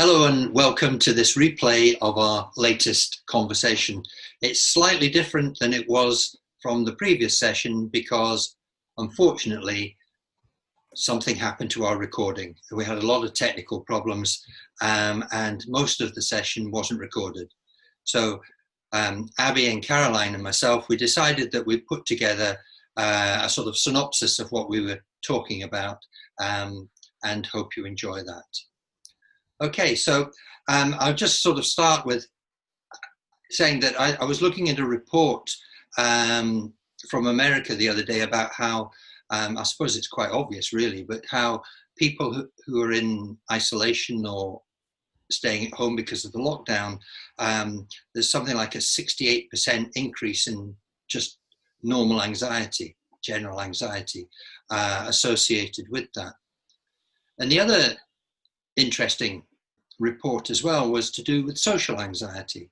Hello and welcome to this replay of our latest conversation. It's slightly different than it was from the previous session because, unfortunately, something happened to our recording. We had a lot of technical problems and most of the session wasn't recorded. So Abby and Caroline and myself, we decided that we'd put together a sort of synopsis of what we were talking about and hope you enjoy that. Okay, so I'll just sort of start with saying that I was looking at a report from America the other day about how, I suppose it's quite obvious really, but how people who are in isolation or staying at home because of the lockdown, there's something like a 68% increase in just normal anxiety, general anxiety associated with that. And the other interesting report as well was to do with social anxiety.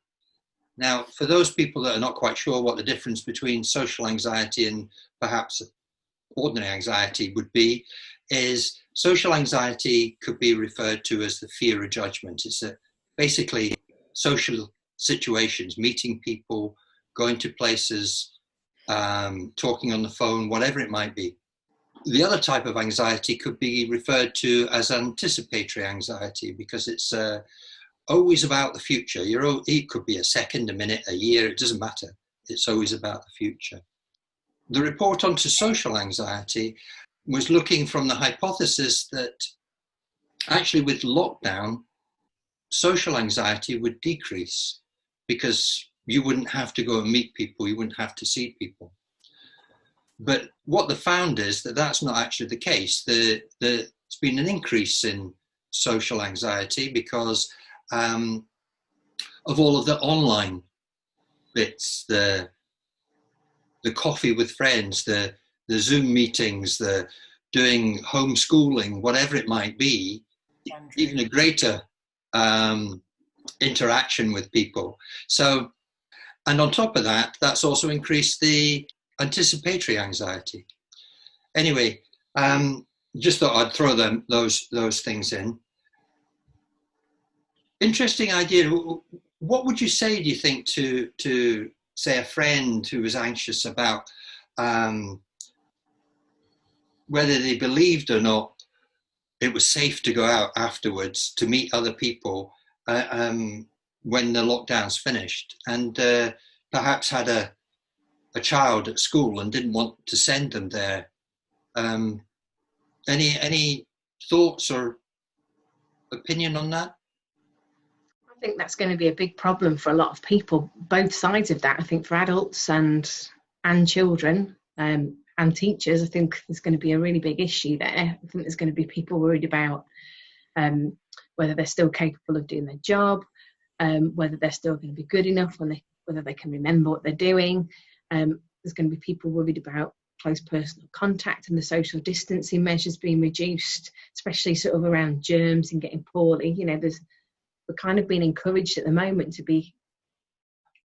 Now, for those people that are not quite sure what the difference between social anxiety and perhaps ordinary anxiety would be, is social anxiety could be referred to as the fear of judgment. It's basically social situations, meeting people, going to places, talking on the phone, whatever it might be. The other type of anxiety could be referred to as anticipatory anxiety because it's always about the future. It could be a second, a minute, a year, it doesn't matter. It's always about the future. The report onto social anxiety was looking from the hypothesis that actually with lockdown, social anxiety would decrease because you wouldn't have to go and meet people, you wouldn't have to see people. But what they found is that that's not actually the case. There's been an increase in social anxiety because of all of the online bits, the coffee with friends, the Zoom meetings, the doing homeschooling, whatever it might be, even a greater interaction with people. So, and on top of that, that's also increased the anticipatory anxiety. Anyway, just thought I'd throw those things in. Interesting idea. What would you say, do you think, to say a friend who was anxious about whether they believed or not it was safe to go out afterwards to meet other people when the lockdown's finished, and perhaps had a child at school and didn't want to send them there? Any thoughts or opinion on that? I think that's going to be a big problem for a lot of people, both sides of that. I think for adults and children and teachers, I think there's going to be a really big issue there. I think there's going to be people worried about whether they're still capable of doing their job, whether they're still going to be good enough, whether they can remember what they're doing. There's going to be people worried about close personal contact and the social distancing measures being reduced, especially sort of around germs and getting poorly. You know, we're kind of being encouraged at the moment to be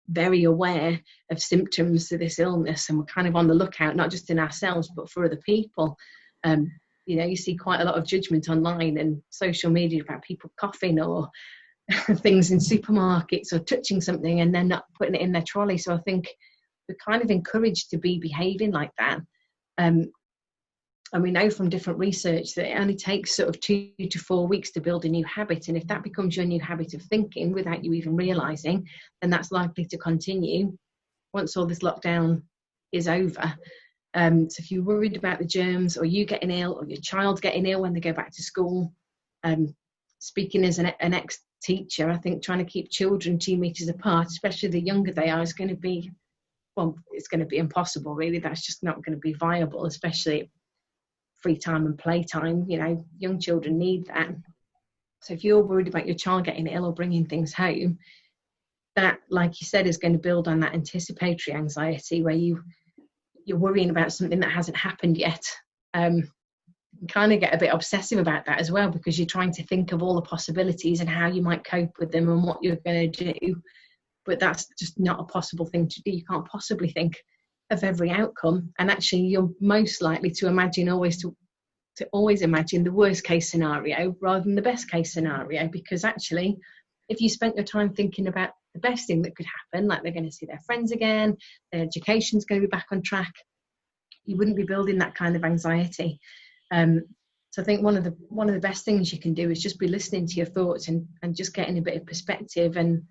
very aware of symptoms of this illness, and we're kind of on the lookout, not just in ourselves, but for other people. You know, you see quite a lot of judgment online and social media about people coughing or things in supermarkets or touching something and then not putting it in their trolley. So I think we're kind of encouraged to be behaving like that. And we know from different research that it only takes sort of 2 to 4 weeks to build a new habit. And if that becomes your new habit of thinking without you even realising, then that's likely to continue once all this lockdown is over. So if you're worried about the germs, or you getting ill, or your child getting ill when they go back to school, speaking as an ex-teacher, I think trying to keep children 2 meters apart, especially the younger they are, is going to be, well, it's going to be impossible, really. That's just not going to be viable, especially free time and playtime. You know, young children need that. So if you're worried about your child getting ill or bringing things home, that, like you said, is going to build on that anticipatory anxiety where you're worrying about something that hasn't happened yet. You kind of get a bit obsessive about that as well, because you're trying to think of all the possibilities and how you might cope with them and what you're going to do. But that's just not a possible thing to do. You can't possibly think of every outcome, and actually you're most likely to imagine always to to always imagine the worst case scenario rather than the best case scenario, because actually, if you spent your time thinking about the best thing that could happen, like they're going to see their friends again, their education's going to be back on track, you wouldn't be building that kind of anxiety. So I think one of the best things you can do is just be listening to your thoughts and just getting a bit of perspective, and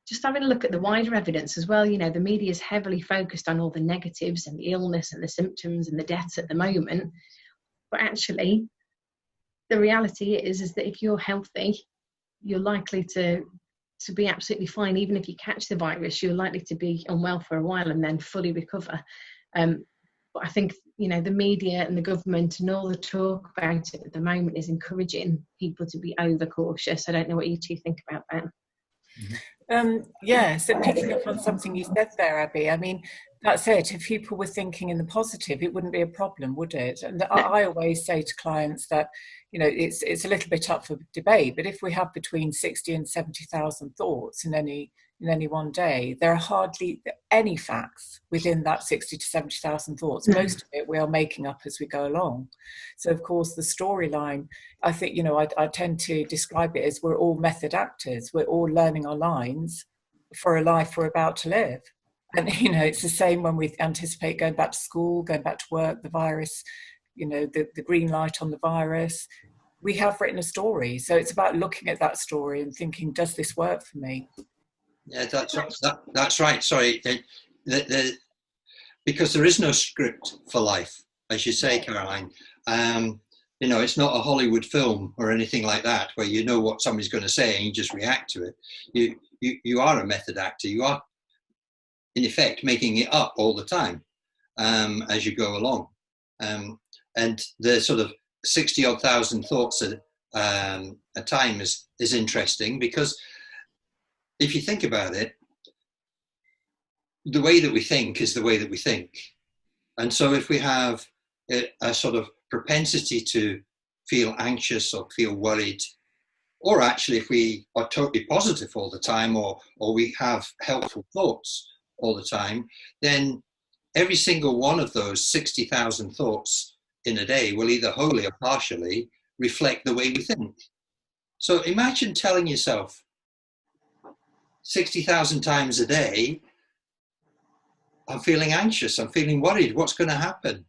just having a look at the wider evidence as well. You know, the media is heavily focused on all the negatives and the illness and the symptoms and the deaths at the moment. But actually, the reality is that if you're healthy, you're likely to be absolutely fine. Even if you catch the virus, you're likely to be unwell for a while and then fully recover. But I think, you know, the media and the government and all the talk about it at the moment is encouraging people to be over cautious. I don't know what you two think about that. Yeah, so picking up on something you said there, Abby, I mean, that's it. If people were thinking in the positive, it wouldn't be a problem, would it? And I always say to clients that, you know, it's a little bit up for debate, but if we have between 60 and 70,000 thoughts in any one day, there are hardly any facts within that 60 to 70,000 thoughts. Most of it we are making up as we go along. So, of course, the storyline, I think, you know, I tend to describe it as we're all method actors. We're all learning our lines for a life we're about to live. And, you know, it's the same when we anticipate going back to school, going back to work, the virus, you know, the green light on the virus. We have written a story. So it's about looking at that story and thinking, does this work for me? Yeah, that's right. Sorry, because there is no script for life, as you say, Caroline. You know, it's not a Hollywood film or anything like that where you know what somebody's going to say and you just react to it. You are a method actor. You are, in effect, making it up all the time as you go along. And the sort of 60-odd thousand thoughts a time is interesting, because if you think about it, the way that we think is the way that we think. And so if we have a sort of propensity to feel anxious or feel worried, or actually if we are totally positive all the time, or we have helpful thoughts all the time, then every single one of those 60,000 thoughts in a day will either wholly or partially reflect the way we think. So imagine telling yourself 60,000 times a day, I'm feeling anxious, I'm feeling worried, what's going to happen?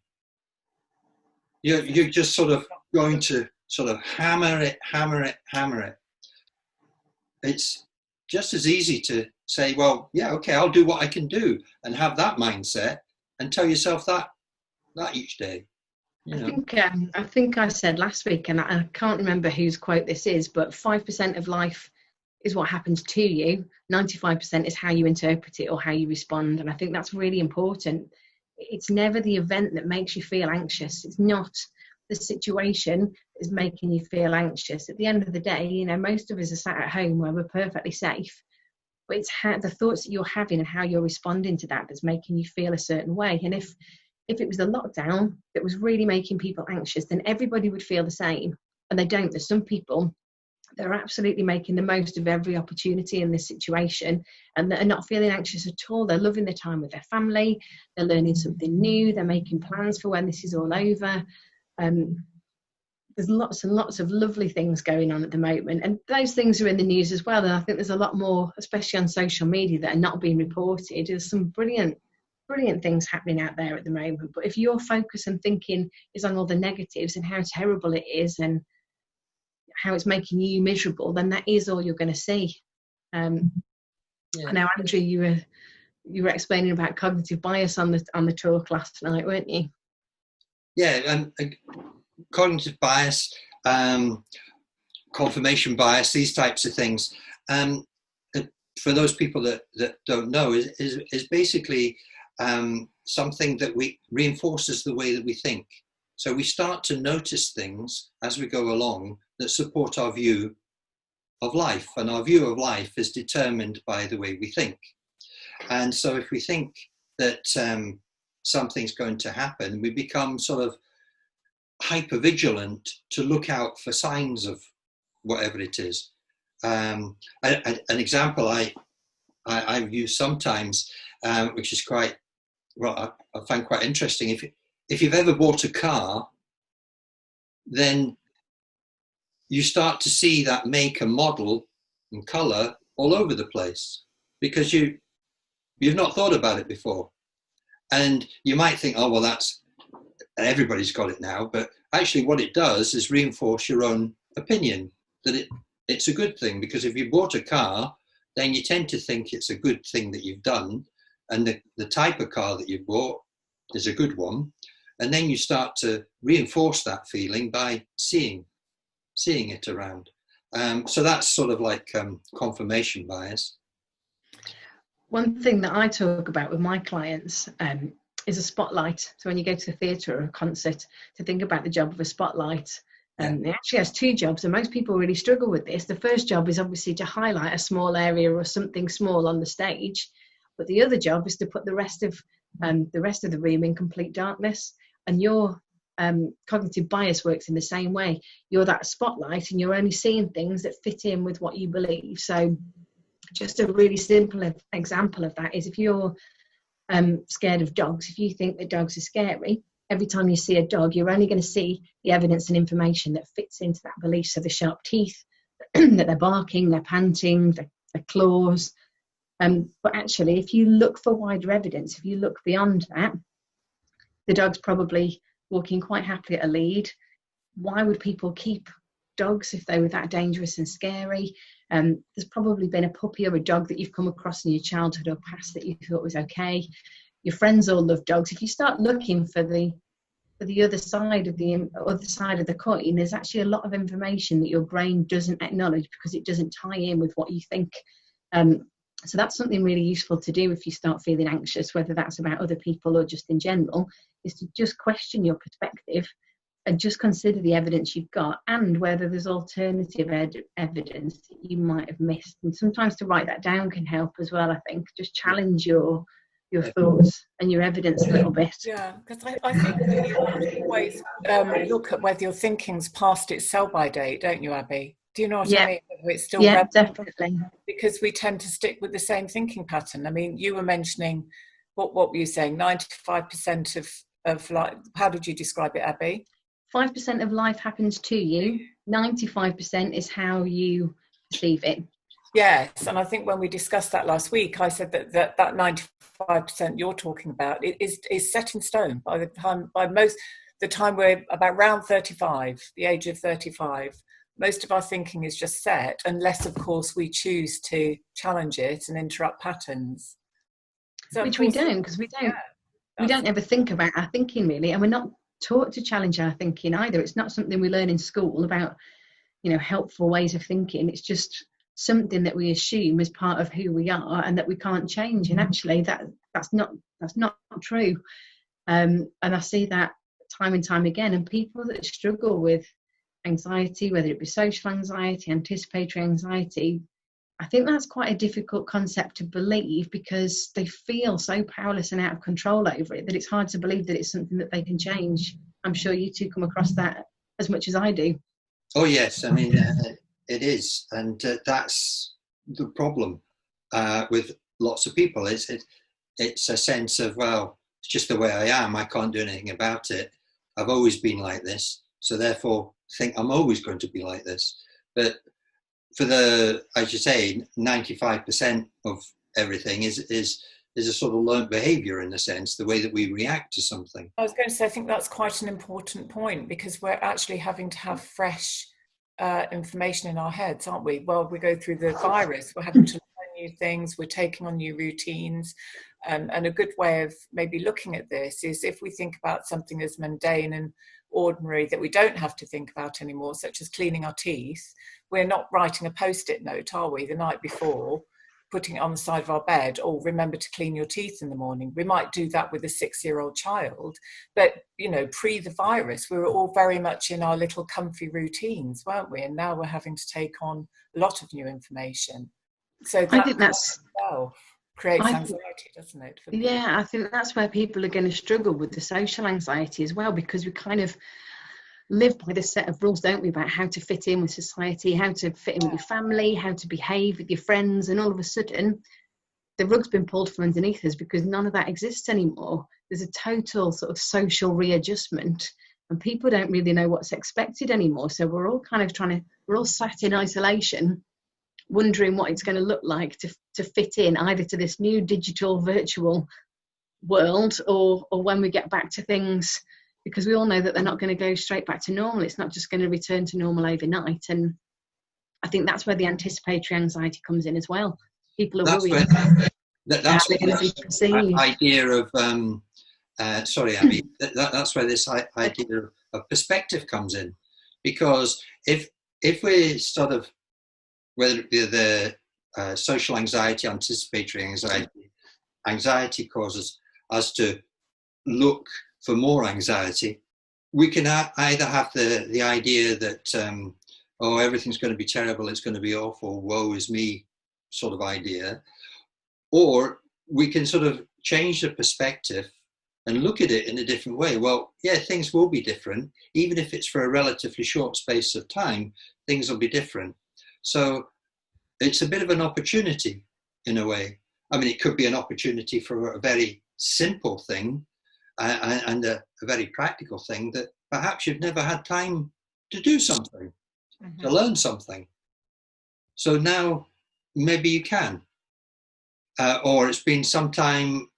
You're just sort of going to sort of hammer it. It's just as easy to say, well, yeah, okay, I'll do what I can do, and have that mindset and tell yourself that each day. You know? I think I said last week, and I can't remember whose quote this is, but 5% of life is what happens to you. 95% is how you interpret it or how you respond. And I think that's really important. It's never the event that makes you feel anxious. It's not the situation that is making you feel anxious. At the end of the day, you know, most of us are sat at home where we're perfectly safe, but it's the thoughts that you're having and how you're responding to that that's making you feel a certain way. And if it was the lockdown that was really making people anxious, then everybody would feel the same. And they don't. There's some people that are absolutely making the most of every opportunity in this situation, and they're not feeling anxious at all. They're loving their time with their family. They're learning something new. They're making plans for when this is all over. There's lots and lots of lovely things going on at the moment, and those things are in the news as well. And I think there's a lot more, especially on social media, that are not being reported. There's some brilliant things happening out there at the moment. But if your focus and thinking is on all the negatives and how terrible it is and how it's making you miserable, then that is all you're going to see. Yeah. Now, Andrew, you were explaining about cognitive bias on the talk last night, weren't you? Yeah, cognitive bias, confirmation bias, these types of things. For those people that don't know, is basically something that reinforces the way that we think. So we start to notice things as we go along that support our view of life, and our view of life is determined by the way we think. And so if we think that something's going to happen, we become sort of hyper vigilant to look out for signs of whatever it is. An example I use sometimes, which is quite, well, I find quite interesting. If you've ever bought a car then you start to see that make and model and colour all over the place, because you've not thought about it before. And you might think, oh, well, that's, everybody's got it now. But actually what it does is reinforce your own opinion that it's a good thing, because if you bought a car, then you tend to think it's a good thing that you've done, and the type of car that you bought is a good one. And then you start to reinforce that feeling by seeing it around. So that's sort of like confirmation bias. One thing that I talk about with my clients is a spotlight. So when you go to a theatre or a concert, to think about the job of a spotlight. It actually has two jobs, and most people really struggle with this. The first job is obviously to highlight a small area or something small on the stage, but the other job is to put the rest of the room in complete darkness. And your cognitive bias works in the same way. You're that spotlight, and you're only seeing things that fit in with what you believe. So just a really simple example of that is, if you're scared of dogs, if you think that dogs are scary, every time you see a dog, you're only going to see the evidence and information that fits into that belief. So the sharp teeth, that they're barking, they're panting, their claws. But actually, if you look for wider evidence, if you look beyond that, the dog's probably walking quite happily at a lead. Why would people keep dogs if they were that dangerous and scary? There's probably been a puppy or a dog that you've come across in your childhood or past that you thought was okay. Your friends all love dogs. If you start looking for the other side of the coin, there's actually a lot of information that your brain doesn't acknowledge because it doesn't tie in with what you think. So that's something really useful to do if you start feeling anxious, whether that's about other people or just in general, is to just question your perspective and just consider the evidence you've got and whether there's alternative evidence that you might have missed. And sometimes to write that down can help as well, I think. Just challenge your thoughts and your evidence a little bit. Yeah, because I think that you always look at whether your thinking's past its sell-by date, don't you, Abby? Do you know what I mean? Whether it's still relevant? Definitely. Because we tend to stick with the same thinking pattern. I mean, you were mentioning, what were you saying? 95% of life. How did you describe it, Abby? 5% of life happens to you. 95% is how you perceive it. Yes, and I think when we discussed that last week, I said that 95% you're talking about is set in stone by the time we're about around 35, the age of 35. Most of our thinking is just set, unless, of course, we choose to challenge it and interrupt patterns. So, which we don't, because we don't ever think about our thinking, really, and we're not taught to challenge our thinking either. It's not something we learn in school about, helpful ways of thinking. It's just something that we assume is part of who we are and that we can't change. And actually, that's not true. And I see that time and time again. And people that struggle with anxiety, whether it be social anxiety, anticipatory anxiety, I think that's quite a difficult concept to believe because they feel so powerless and out of control over it that it's hard to believe that it's something that they can change. I'm sure you two come across that as much as I do. Oh, yes. I mean, it is. And that's the problem with lots of people. It's a sense of, well, it's just the way I am. I can't do anything about it. I've always been like this. So therefore, think I'm always going to be like this. But for as you say, 95% of everything is a sort of learned behaviour in a sense, the way that we react to something. I was going to say, I think that's quite an important point because we're actually having to have fresh information in our heads, aren't we? Well, we go through the virus, we're having to learn new things, we're taking on new routines. And a good way of maybe looking at this is if we think about something as mundane and ordinary that we don't have to think about anymore, such as cleaning our teeth, we're not writing a post-it note, are we, the night before, putting it on the side of our bed, or remember to clean your teeth in the morning. We might do that with a 6-year-old child, but pre the virus, we were all very much in our little comfy routines, weren't we? And now we're having to take on a lot of new information. So I think that's creates anxiety, doesn't it? I think that's where people are going to struggle with the social anxiety as well, because we kind of live by this set of rules, don't we, about how to fit in with society, how to fit in with your family, how to behave with your friends, and all of a sudden the rug's been pulled from underneath us because none of that exists anymore. There's a total sort of social readjustment and people don't really know what's expected anymore. So we're all we're all sat in isolation, wondering what it's going to look like to fit in either to this new digital virtual world or when we get back to things, because we all know that they're not going to go straight back to normal. It's not just going to return to normal overnight. And I think that's where the anticipatory anxiety comes in as well. People are worried. That's the idea of, sorry, Abby, that's where this idea of perspective comes in. Because if we sort of, whether it be the social anxiety, anticipatory anxiety causes us to look for more anxiety, we can either have the idea that, oh, everything's going to be terrible, it's going to be awful, woe is me sort of idea, or we can sort of change the perspective and look at it in a different way. Well, yeah, things will be different. Even if it's for a relatively short space of time, things will be different. So it's a bit of an opportunity in a way. I mean, it could be an opportunity for a very simple thing and a very practical thing, that perhaps you've never had time to do something, to learn something. So now maybe you can. Or it's been some time,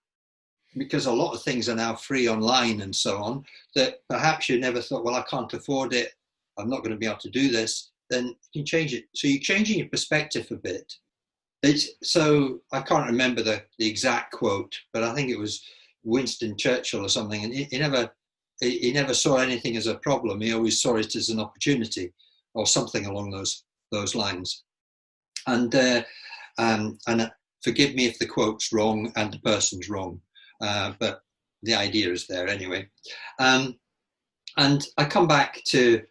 because a lot of things are now free online and so on, that perhaps you never thought, well, I can't afford it, I'm not going to be able to do this. Then you can change it. So you're changing your perspective a bit. So I can't remember the exact quote, but I think it was Winston Churchill or something, and he never saw anything as a problem. He always saw it as an opportunity, or something along those lines. And forgive me if the quote's wrong and the person's wrong, but the idea is there anyway. And I come back to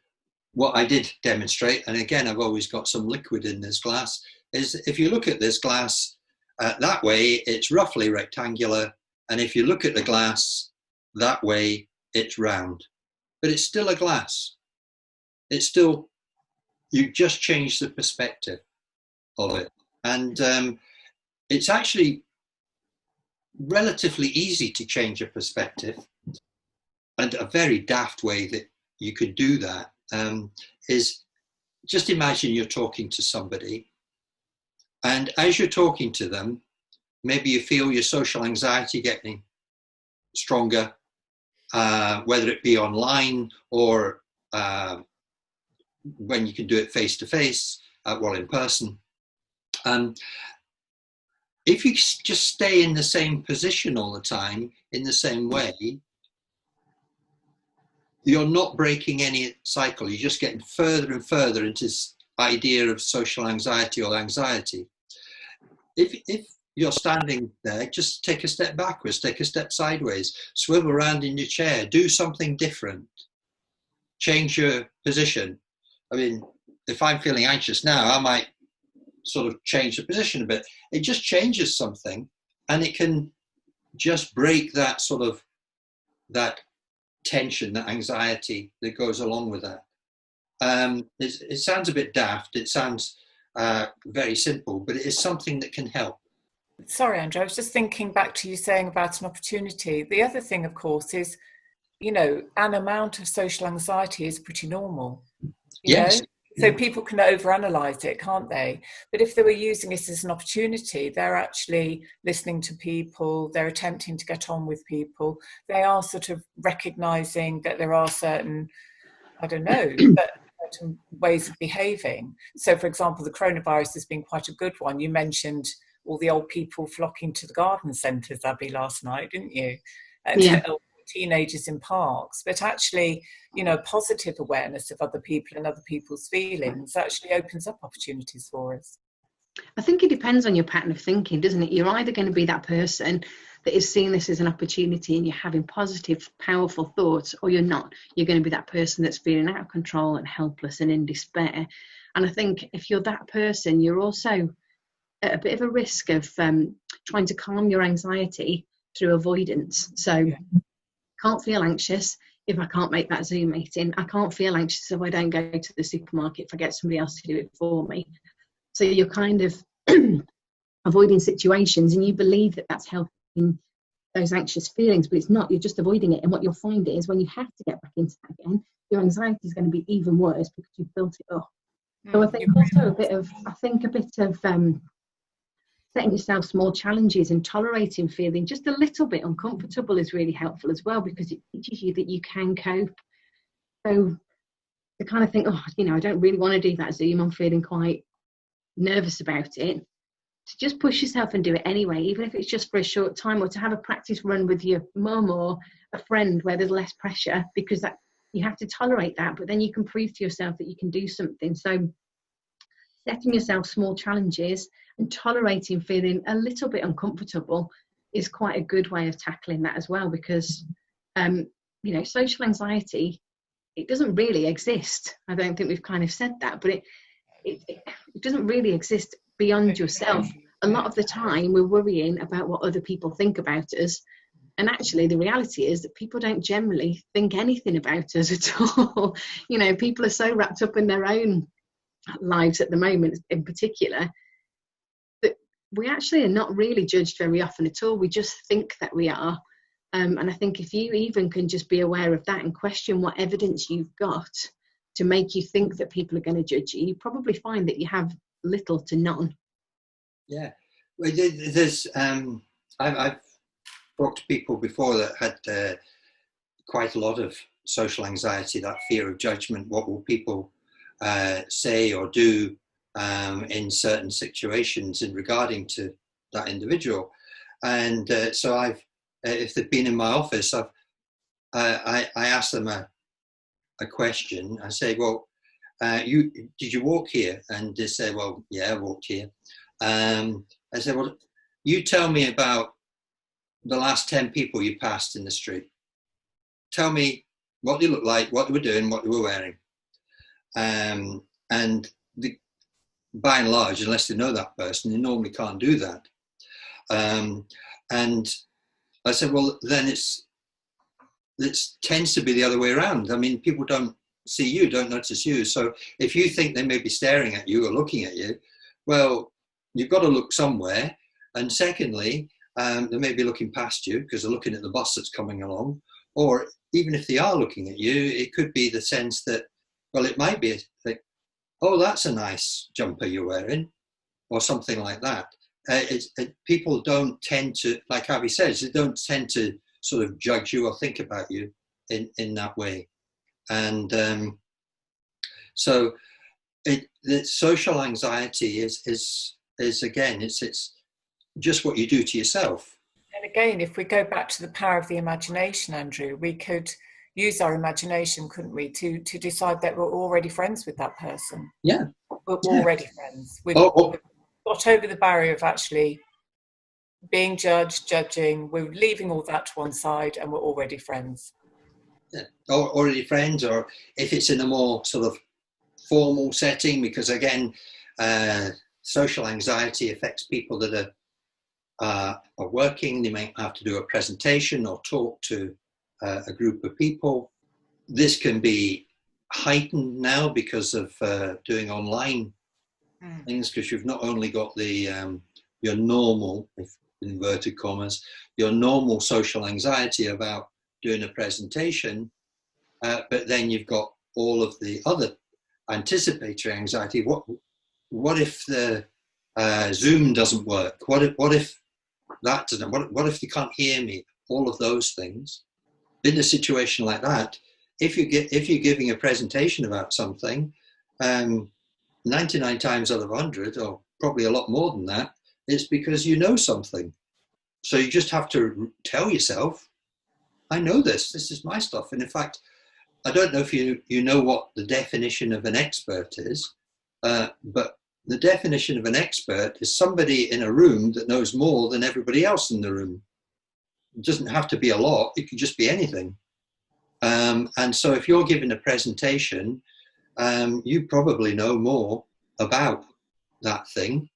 what I did demonstrate, and again, I've always got some liquid in this glass, is if you look at this glass that way, it's roughly rectangular, and if you look at the glass that way, it's round. But it's still a glass. It's still, you just change the perspective of it. And it's actually relatively easy to change a perspective, and a very daft way that you could do that is just imagine you're talking to somebody, and as you're talking to them, maybe you feel your social anxiety getting stronger, whether it be online or when you can do it face to face, well, in person. If you just stay in the same position all the time, in the same way, you're not breaking any cycle. You're just getting further and further into this idea of social anxiety or anxiety. If you're standing there, just take a step backwards, take a step sideways, swivel around in your chair, do something different, change your position. I mean, if I'm feeling anxious now, I might sort of change the position a bit. It just changes something, and it can just break that sort of, that tension, that anxiety that goes along with that. It sounds a bit daft, it sounds very simple, but it is something that can help. Sorry, Andrew, I was just thinking back to you saying about an opportunity. The other thing, of course, is, you know, an amount of social anxiety is pretty normal. You know? So people can overanalyze it, can't they? But if they were using it as an opportunity, they're actually listening to people, they're attempting to get on with people, they are sort of recognizing that there are certain, I don't know, certain ways of behaving. So, for example, the coronavirus has been quite a good one. You mentioned all the old people flocking to the garden centres, Abby, last night, didn't you? Yeah. Teenagers in parks, but actually, you know, positive awareness of other people and other people's feelings actually opens up opportunities for us. I think it depends on your pattern of thinking, doesn't it? You're either going to be that person that is seeing this as an opportunity and you're having positive, powerful thoughts, or you're not. You're going to be that person that's feeling out of control and helpless and in despair. And I think if you're that person, you're also at a bit of a risk of trying to calm your anxiety through avoidance. So can't feel anxious if I can't make that Zoom meeting. I can't feel anxious if I don't go to the supermarket, if I get somebody else to do it for me. So you're kind of avoiding situations, and you believe that that's helping those anxious feelings, but it's not, you're just avoiding it. And what you'll find is when you have to get back into that again, your anxiety is going to be even worse because you've built it up. So I think also a bit of setting yourself small challenges and tolerating feeling just a little bit uncomfortable is really helpful as well, because it teaches you that you can cope. So to kind of think, oh, you know, I don't really want to do that Zoom, I'm feeling quite nervous about it, to just push yourself and do it anyway, even if it's just for a short time, or to have a practice run with your mum or a friend where there's less pressure, because that you have to tolerate that, but then you can prove to yourself that you can do something. So setting yourself small challenges and tolerating feeling a little bit uncomfortable is quite a good way of tackling that as well, because you know, social anxiety, it doesn't really exist. I don't think we've kind of said that, but it doesn't really exist beyond yourself. A lot of the time we're worrying about what other people think about us, and actually the reality is that people don't generally think anything about us at all. You know, people are so wrapped up in their own lives at the moment in particular that we actually are not really judged very often at all. We just think that we are. And I think if you even can just be aware of that and question what evidence you've got to make you think that people are going to judge you, you probably find that you have little to none. Yeah, well, there's I've talked to people before that had quite a lot of social anxiety, that fear of judgment. What will people say or do in certain situations in regarding to that individual? And so I've, if they've been in my office, I ask them a question. I say, well, did you walk here? And they say, well, yeah, I walked here. I said, well, you tell me about the last 10 people you passed in the street. Tell me what they look like, what they were doing, what they were wearing. And by and large, unless they know that person, they normally can't do that. And I said, well, then it tends to be the other way around. I mean, people don't see you, don't notice you. So if you think they may be staring at you or looking at you, well, you've got to look somewhere. And secondly, they may be looking past you because they're looking at the bus that's coming along. Or even if they are looking at you, it could be the sense that, well, it might be like, oh, that's a nice jumper you're wearing, or something like that. People don't tend to, like Abby says, they don't tend to sort of judge you or think about you in that way. And so the social anxiety is again, it's just what you do to yourself. And again, if we go back to the power of the imagination, Andrew, we could use our imagination, couldn't we, to decide that we're already friends with that person. Yeah. We're already friends. We've got over the barrier of actually being judging. We're leaving all that to one side and we're already friends. Yeah. Already friends, or if it's in a more sort of formal setting, because again, social anxiety affects people that are working. They may have to do a presentation or talk to a group of people. This can be heightened now because of doing online things, because you've not only got the your normal, if inverted commas, your normal social anxiety about doing a presentation, but then you've got all of the other anticipatory anxiety. What if the Zoom doesn't work? What if that doesn't? What if they can't hear me? All of those things. In a situation like that, if you're giving a presentation about something, 99 times out of 100, or probably a lot more than that, it's because you know something. So you just have to tell yourself, I know this. This is my stuff. And in fact, I don't know if you know what the definition of an expert is, but the definition of an expert is somebody in a room that knows more than everybody else in the room. It doesn't have to be a lot. It could just be anything. And so if you're giving a presentation, you probably know more about that thing.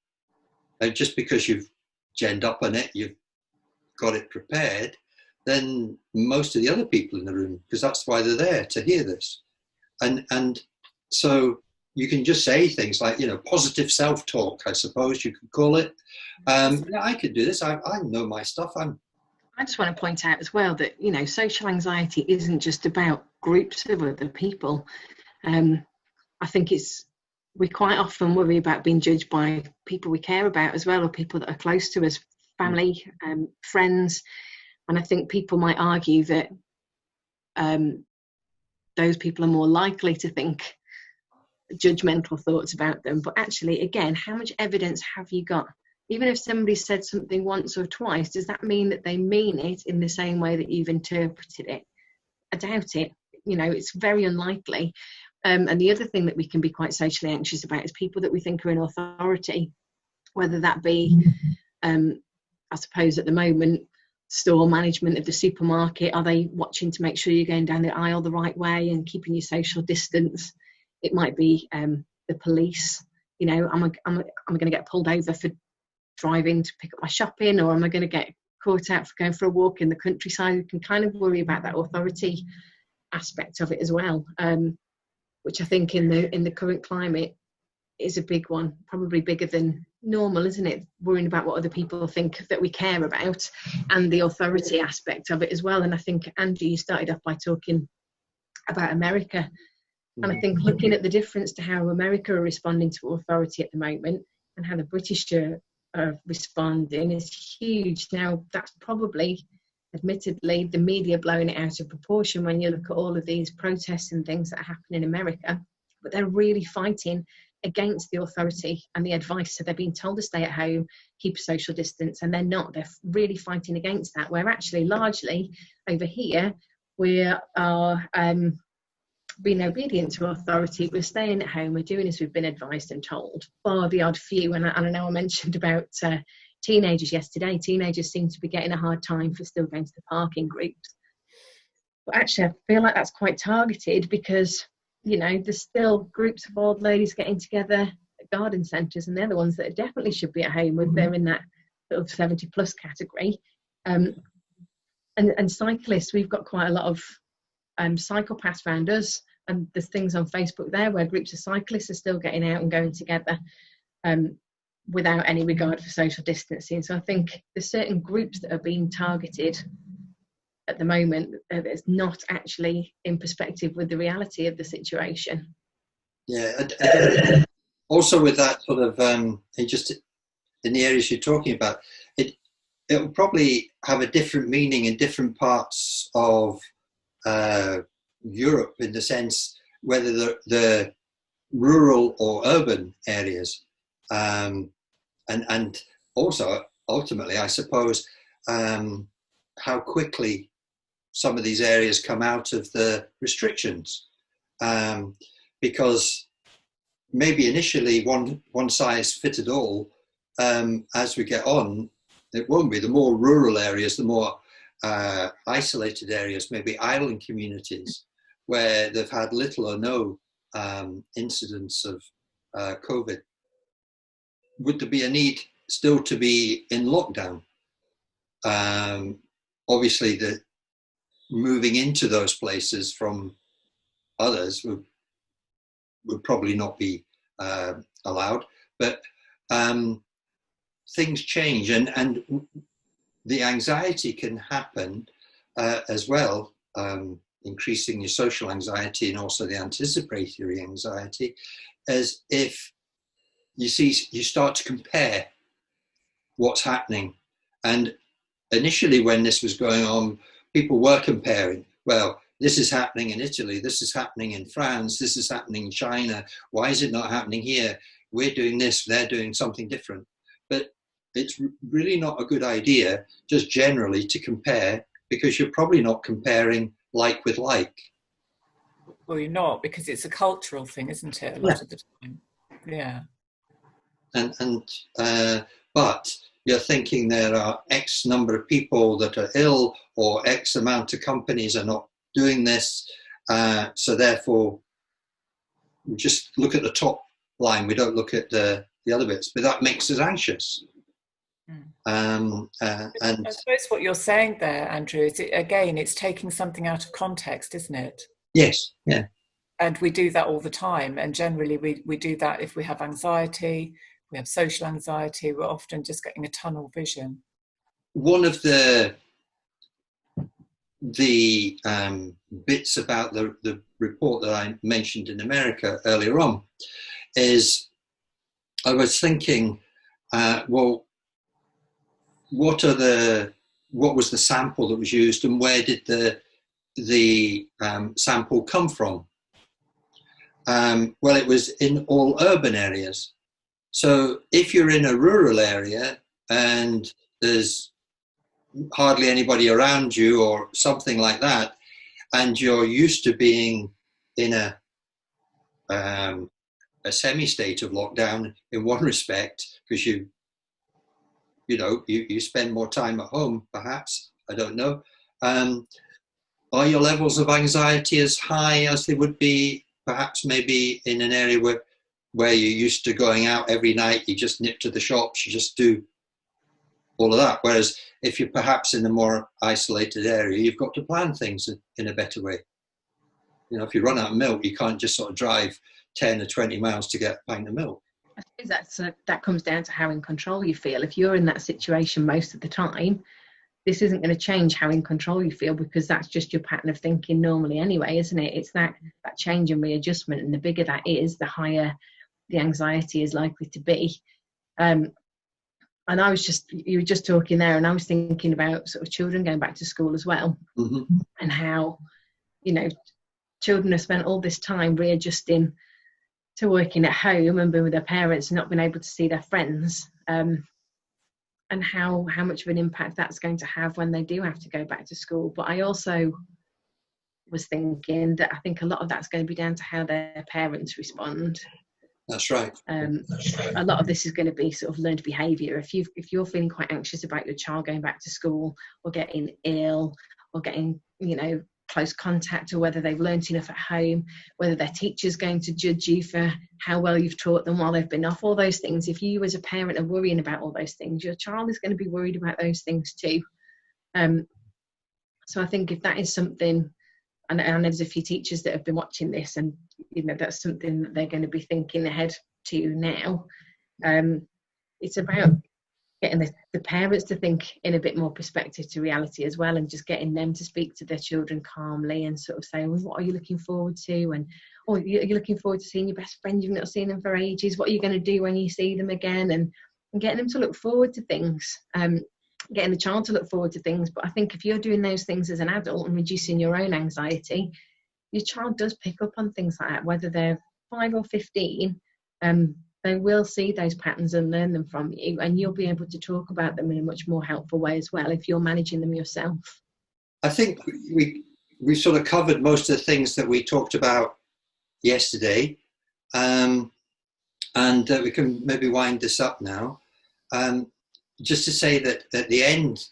Just because you've genned up on it, you've got it prepared, than most of the other people in the room, because that's why they're there, to hear this. And so you can just say things like, positive self-talk, I suppose you could call it. I could do this. I know my stuff. I just want to point out as well that, you know, social anxiety isn't just about groups of other people. I think we quite often worry about being judged by people we care about as well, or people that are close to us, family, friends. And I think people might argue that those people are more likely to think judgmental thoughts about them. But actually, again, how much evidence have you got? Even if somebody said something once or twice, does that mean that they mean it in the same way that you've interpreted it? I doubt it. You know, it's very unlikely. And the other thing that we can be quite socially anxious about is people that we think are in authority, whether that be, I suppose at the moment, store management of the supermarket. Are they watching to make sure you're going down the aisle the right way and keeping your social distance? It might be the police. You know, am I going to get pulled over for driving to pick up my shopping, or am I going to get caught out for going for a walk in the countryside? You can kind of worry about that authority aspect of it as well, which I think in the current climate is a big one, probably bigger than normal, isn't it? Worrying about what other people think that we care about, and the authority aspect of it as well. And I think, Andrew, you started off by talking about America. And I think looking at the difference to how America are responding to authority at the moment and how the British are responding is huge. Now, that's probably, admittedly, the media blowing it out of proportion when you look at all of these protests and things that happen in America. But they're really fighting against the authority and the advice. So they're being told to stay at home, keep a social distance, and they're not. They're really fighting against that. Where actually, largely, over here, we are being obedient to authority. We're staying at home, we're doing as we've been advised and told, bar the odd few. And I know I mentioned about teenagers yesterday. Teenagers seem to be getting a hard time for still going to the park in groups. But actually, I feel like that's quite targeted because, you know, there's still groups of old ladies getting together at garden centres, and they're the ones that definitely should be at home when they're in that sort of 70 plus category. And cyclists, we've got quite a lot of psychopaths around us, and there's things on Facebook there where groups of cyclists are still getting out and going together without any regard for social distancing. So I think there's certain groups that are being targeted at the moment that's not actually in perspective with the reality of the situation. Yeah, also with that sort of just in the areas you're talking about, it will probably have a different meaning in different parts of Europe, in the sense whether the rural or urban areas, and also ultimately, I suppose, how quickly some of these areas come out of the restrictions, because maybe initially one size fitted all. As we get on, it won't be. The more rural areas, the more isolated areas, maybe island communities where they've had little or no incidents of COVID. Would there be a need still to be in lockdown? Obviously, the moving into those places from others would probably not be allowed, but things change, and the anxiety can happen as well, increasing your social anxiety and also the anticipatory anxiety, as if you start to compare what's happening. And initially, when this was going on, people were comparing. Well, this is happening in Italy, this is happening in France, this is happening in China. Why is it not happening here? We're doing this, they're doing something different. But it's really not a good idea just generally to compare, because you're probably not comparing like with like. Well, you're not, because it's a cultural thing, isn't it? A lot of the time. Yeah. But you're thinking there are X number of people that are ill, or X amount of companies are not doing this. So therefore, we just look at the top line. We don't look at the other bits, but that makes us anxious. I suppose what you're saying there, Andrew, is it's taking something out of context, isn't it? Yes, yeah. And we do that all the time. And generally we do that if we have anxiety, we have social anxiety, we're often just getting a tunnel vision. One of the the bits about the report that I mentioned in America earlier on is I was thinking, well, what was the sample that was used, and where did the sample come from? Well, it was in all urban areas. So if you're in a rural area and there's hardly anybody around you or something like that, and you're used to being in a semi-state of lockdown in one respect, because you spend more time at home, perhaps, I don't know. Are your levels of anxiety as high as they would be perhaps maybe in an area where you're used to going out every night, you just nip to the shops, you just do all of that? Whereas if you're perhaps in a more isolated area, you've got to plan things in a better way. If you run out of milk, you can't just sort of drive 10 or 20 miles to get a pint of milk. I suppose that comes down to how in control you feel. If you're in that situation most of the time, this isn't going to change how in control you feel, because that's just your pattern of thinking normally anyway, isn't it? It's that change and readjustment, and the bigger that is, the higher the anxiety is likely to be. And you were just talking there, and I was thinking about sort of children going back to school as well, mm-hmm. and how, children have spent all this time readjusting to working at home and being with their parents and not being able to see their friends, and how much of an impact that's going to have when they do have to go back to school. But I also was thinking that I think a lot of that's going to be down to how their parents respond. That's right. A lot of this is going to be sort of learned behaviour. If you're feeling quite anxious about your child going back to school, or getting ill, or getting close contact, or whether they've learnt enough at home, whether their teacher's going to judge you for how well you've taught them while they've been off, all those things. If you as a parent are worrying about all those things, your child is going to be worried about those things too. So I think if that is something, and there's a few teachers that have been watching this, and that's something that they're going to be thinking ahead to now. It's about getting the parents to think in a bit more perspective to reality as well, and just getting them to speak to their children calmly and sort of say, well, what are you looking forward to? And, you're looking forward to seeing your best friend, you've not seen them for ages, what are you going to do when you see them again? And getting them to look forward to things, getting the child to look forward to things. But I think if you're doing those things as an adult and reducing your own anxiety, your child does pick up on things like that, whether they're 5 or 15. They will see those patterns and learn them from you, and you'll be able to talk about them in a much more helpful way as well if you're managing them yourself. I think we sort of covered most of the things that we talked about yesterday, and we can maybe wind this up now. Just to say that at the end,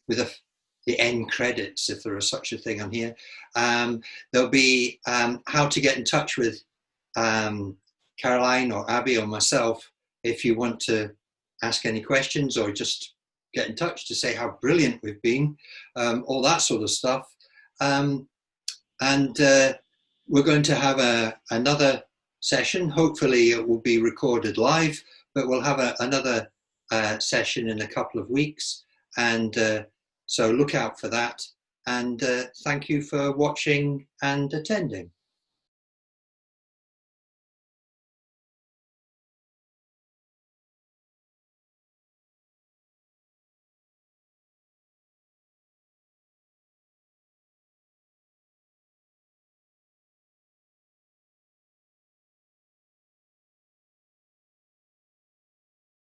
with the end credits, if there is such a thing on here, there'll be how to get in touch with Caroline or Abby or myself if you want to ask any questions, or just get in touch to say how brilliant we've been, all that sort of stuff. And we're going to have another session. Hopefully it will be recorded live, but we'll have another session in a couple of weeks. And so look out for that. And thank you for watching and attending.